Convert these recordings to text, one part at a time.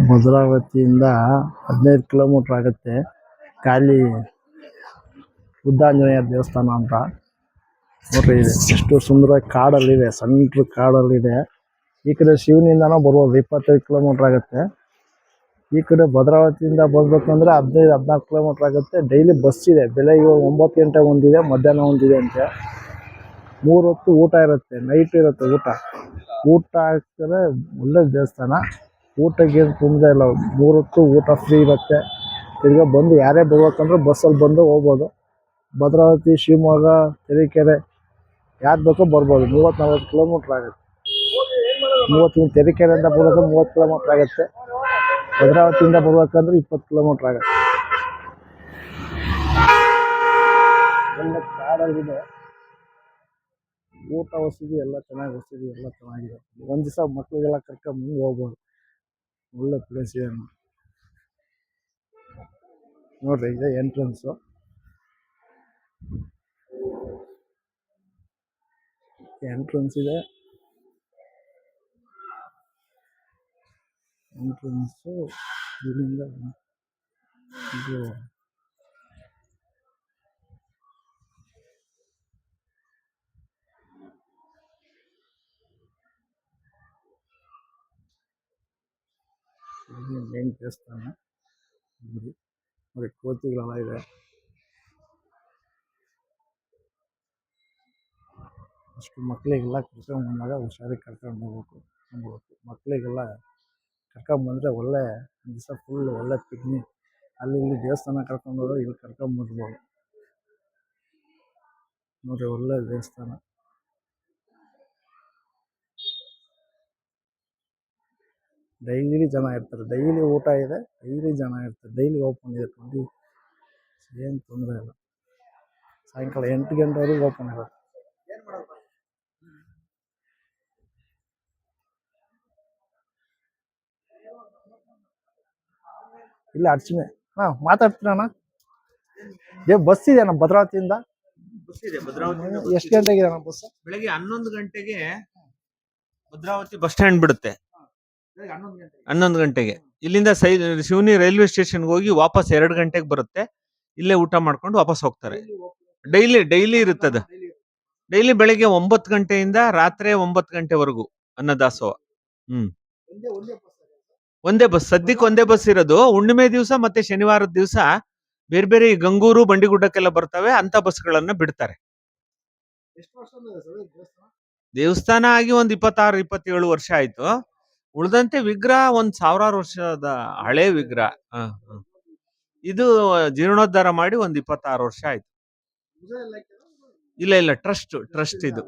ಭದ್ರಾವತಿಯಿಂದ 15 ಕಿಲೋಮೀಟ್ರ್ ಆಗುತ್ತೆ. ಖಾಲಿ ಬುದ್ಧಾಂಜನೇಯ ದೇವಸ್ಥಾನ ಅಂತ ನೋಡ್ರಿ, ಇದೆ ಎಷ್ಟು ಸುಂದರವಾಗಿ ಕಾಡಲ್ಲಿದೆ, ಸಣ್ಣ ಕಾಡಲ್ಲಿದೆ. ಈ ಕಡೆ ಶಿವನಿಂದನೂ ಬರ್ಬೋದು, 25 ಕಿಲೋಮೀಟ್ರ್ ಆಗುತ್ತೆ. ಈ ಕಡೆ ಭದ್ರಾವತಿಯಿಂದ ಬರ್ಬೇಕಂದ್ರೆ 15-14 ಕಿಲೋಮೀಟ್ರ್ ಆಗುತ್ತೆ. ಡೈಲಿ ಬಸ್ ಇದೆ, ಬೆಳಗ್ಗೆ 9 ಗಂಟೆಗೆ ಒಂದಿದೆ, ಮಧ್ಯಾಹ್ನ ಒಂದಿದೆ ಅಂತೆ. 3 ಹೊತ್ತು ಊಟ ಇರುತ್ತೆ, ನೈಟ್ ಇರುತ್ತೆ ಊಟ ಆಗ್ತದೆ. ಒಳ್ಳೆ ದೇವಸ್ಥಾನ, ಊಟಕ್ಕೆ ಏನು ತೊಂದರೆ ಇಲ್ಲ. 3 ಹೊತ್ತು ಊಟ ಫ್ರೀ ಇರುತ್ತೆ. ತಿರ್ಗಾ ಬಂದು ಯಾರೇ ಬರ್ಬೇಕಂದ್ರೆ ಬಸ್ಸಲ್ಲಿ ಬಂದು ಹೋಗ್ಬೋದು. ಭದ್ರಾವತಿ, ಶಿವಮೊಗ್ಗ, ತರೀಕೆರೆ ಯಾರು ಬೇಕೋ ಬರ್ಬೋದು. 30-40 ಕಿಲೋಮೀಟ್ರ್ ಆಗುತ್ತೆ. 30 ತರೀಕೆರೆಯಿಂದ ಬರೋದು 30 ಕಿಲೋಮೀಟ್ರ್ ಆಗುತ್ತೆ. ಭದ್ರಾವತಿಯಿಂದ ಬರ್ಬೇಕಂದ್ರೆ 20 ಕಿಲೋಮೀಟ್ರ್ ಆಗುತ್ತೆ. ಎಲ್ಲ ಕಾಡಲ್ಲಿದೆ. ಊಟ ವಸತಿ ಎಲ್ಲ ಚೆನ್ನಾಗಿದೆ. ಒಂದು ದಿವಸ ಮಕ್ಕಳಿಗೆಲ್ಲ ಕರ್ಕೊಂಡ್ಬಂದು ಹೋಗ್ಬೋದು. ಒಳ್ಳೆ ಪ್ಲೇಸ್ ಇದೆ ನೋಡ್ರಿ. ಇದೆ ಎಂಟ್ರೆನ್ಸು. ಎಂಟ್ರೆನ್ಸ್ ಇದೆ. ಎಂಟ್ರೆನ್ಸು ಇಲ್ಲಿಂದ ಇದು ಮೇನ್ ದೇವಸ್ಥಾನ. ನೋಡಿ ಕೋತಿಗಳೆಲ್ಲ ಇದೆ. ಅಷ್ಟು ಮಕ್ಕಳಿಗೆಲ್ಲ ಕರ್ಕೊಂಡ್ಬಂದಾಗ ಹುಷಾರಿಗೆ ಕರ್ಕೊಂಡು ಹೋಗ್ಬೇಕು. ಮಕ್ಕಳಿಗೆಲ್ಲ ಕರ್ಕೊಂಡ್ಬಂದರೆ ಒಳ್ಳೆ ದಿವಸ ಫುಲ್ ಒಳ್ಳೆ ಪಿಕ್ನಿಕ್. ಅಲ್ಲಿ ಇಲ್ಲಿ ದೇವಸ್ಥಾನ ಕರ್ಕೊಂಡೋದ್ರೆ ಇಲ್ಲಿ ಕರ್ಕೊಂಡ್ಬರ್ಬೋದು. ನೋಡಿ ಒಳ್ಳೆ ದೇವಸ್ಥಾನ. ಡೈಲಿ ಜನ ಇರ್ತಾರೆ, ಡೈಲಿ ಊಟ ಇದೆ, ಡೈಲಿ ಜನ ಇರ್ತಾರೆ, ಡೈಲಿ ಓಪನ್ ಇದೆ. ಏನು ತೊಂದರೆ ಇಲ್ಲ. ಸಾಯಂಕಾಲ 8 ಗಂಟೆವರೆಗೂ ಓಪನ್ ಇರುತ್ತೆ. ಇಲ್ಲ ಅರ್ಚನೆ ಮಾತಾಡ್ತೀರಣ್ಣ. ಬಸ್ ಇದೆ ನಮ್ಮ ಭದ್ರಾವತಿಯಿಂದ. ಎಷ್ಟು ಗಂಟೆಗೆ ಇದೆ ಬಸ್? ಬೆಳಗ್ಗೆ 11 ಗಂಟೆಗೆ ಭದ್ರಾವತಿ ಬಸ್ ಸ್ಟ್ಯಾಂಡ್ ಬಿಡುತ್ತೆ. 11 ಗಂಟೆಗೆ ಇಲ್ಲಿಂದ ಶಿವನಿ ರೈಲ್ವೆ ಸ್ಟೇಷನ್ಗೆ ಹೋಗಿ ವಾಪಸ್ 2 ಗಂಟೆಗೆ ಬರುತ್ತೆ. ಇಲ್ಲೇ ಊಟ ಮಾಡ್ಕೊಂಡು ವಾಪಸ್ ಹೋಗ್ತಾರೆ. ಡೈಲಿ ಇರುತ್ತದೆ. ಡೈಲಿ ಬೆಳಗ್ಗೆ 9 ಗಂಟೆಯಿಂದ ರಾತ್ರಿ 9 ಗಂಟೆವರೆಗೂ ಅನ್ನದಾಸೋಹ. ಒಂದೇ ಬಸ್, ಸದ್ಯಕ್ಕೆ ಒಂದೇ ಬಸ್ ಇರೋದು. ಹುಣ್ಣಿಮೆ ದಿವಸ ಮತ್ತೆ ಶನಿವಾರದ ದಿವಸ ಬೇರೆ ಬೇರೆ ಗಂಗೂರು, ಬಂಡಿಗುಡ್ಡಕ್ಕೆಲ್ಲ ಬರ್ತವೆ, ಅಂತ ಬಸ್ಗಳನ್ನ ಬಿಡ್ತಾರೆ. ದೇವಸ್ಥಾನ ಆಗಿ ಒಂದು 26-27 ವರ್ಷ ಆಯ್ತು. ಉಳಿದಂತೆ ವಿಗ್ರಹ 1000 ವರ್ಷದ ಹಳೆ ವಿಗ್ರಹ. ಇದು ಜೀರ್ಣೋದ್ಧಾರ ಮಾಡಿ ಒಂದು 26 ವರ್ಷ ಆಯ್ತು. ಇಲ್ಲ ಟ್ರಸ್ಟ್ ಇದು.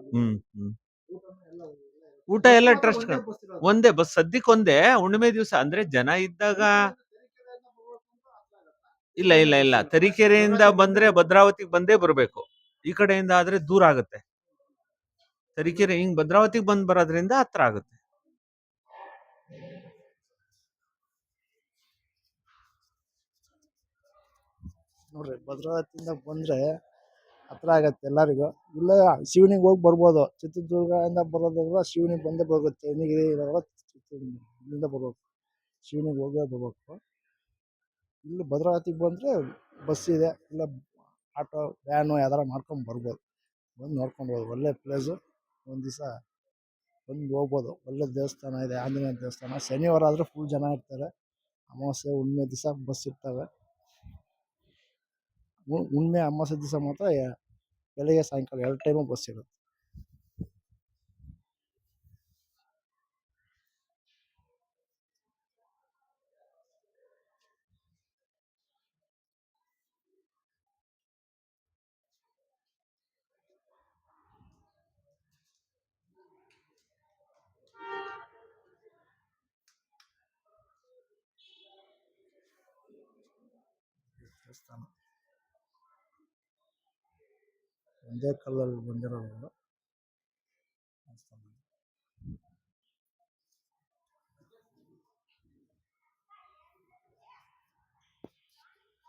ಊಟ ಎಲ್ಲ ಟ್ರಸ್ಟ್. ಒಂದೇ ಬಸ್, ಸದ್ಯಕ್ಕೆ ಒಂದೇ. ಹುಣ್ಣಿಮೆ ದಿವಸ ಅಂದ್ರೆ ಜನ ಇದ್ದಾಗ ಇಲ್ಲ ತರೀಕೆರೆಯಿಂದ ಬಂದ್ರೆ ಭದ್ರಾವತಿಗೆ ಬಂದೇ ಬರ್ಬೇಕು. ಈ ಕಡೆಯಿಂದ ಆದ್ರೆ ದೂರ ಆಗುತ್ತೆ. ತರೀಕೆರೆ ಹಿಂಗ್ ಭದ್ರಾವತಿಗೆ ಬಂದ್ ಬರೋದ್ರಿಂದ ಹತ್ರ ಆಗುತ್ತೆ. ನೋಡ್ರಿ, ಭದ್ರಾವತಿಯಿಂದ ಬಂದ್ರೆ ಹತ್ರ ಆಗತ್ತೆ ಎಲ್ಲರಿಗೂ. ಇಲ್ಲ ಶಿವನಿಗೆ ಹೋಗಿ ಬರ್ಬೋದು. ಚಿತ್ರದುರ್ಗದಿಂದ ಬರೋದ್ರಿಂದ ಶಿವನಿಗೆ ಬಂದೇ ಬರ್ಬೇಕು. ಚನ್ನಗಿರಿ ಇಲ್ಲಿಂದ ಬರ್ಬೇಕು, ಶಿವನಿಗೆ ಹೋಗೇ ಬರ್ಬೇಕು. ಇಲ್ಲಿ ಭದ್ರಾವತಿಗೆ ಬಂದರೆ ಬಸ್ ಇದೆ, ಇಲ್ಲ ಆಟೋ ವ್ಯಾನು ಯಾವ್ದಾರ ಮಾಡ್ಕೊಂಡು ಬರ್ಬೋದು. ಬಂದು ನೋಡ್ಕೊಂಡು ಹೋಗ್ಬೋದು. ಒಳ್ಳೆ ಪ್ಲೇಸು. ಒಂದು ದಿವಸ ಬಂದು ಹೋಗ್ಬೋದು. ಒಳ್ಳೆ ದೇವಸ್ಥಾನ ಇದೆ, ಆಂಜನೇಯ ದೇವಸ್ಥಾನ. ಶನಿವಾರ ಆದರೆ ಫುಲ್ ಜನ ಇರ್ತಾರೆ. ಅಮಾವಾಸ್ಯೆ, ಹುಣ್ಣಿಮೆ ದಿವಸ ಬಸ್ ಇರ್ತವೆ. ಹುಣ್ಣಿಮೆ, ಅಮಾವಾಸ್ಯೆ ದಿವಸ ಮಾತ್ರ ಬೆಳಗ್ಗೆ ಸಾಯಂಕಾಲ 2 ಟೈಮು ಬಸ್ ಇರುತ್ತೆ. ದೇವಸ್ಥಾನ ಒಂದೇ ಕಲ್ಲಲ್ಲಿ ಬಂದಿರೋದು.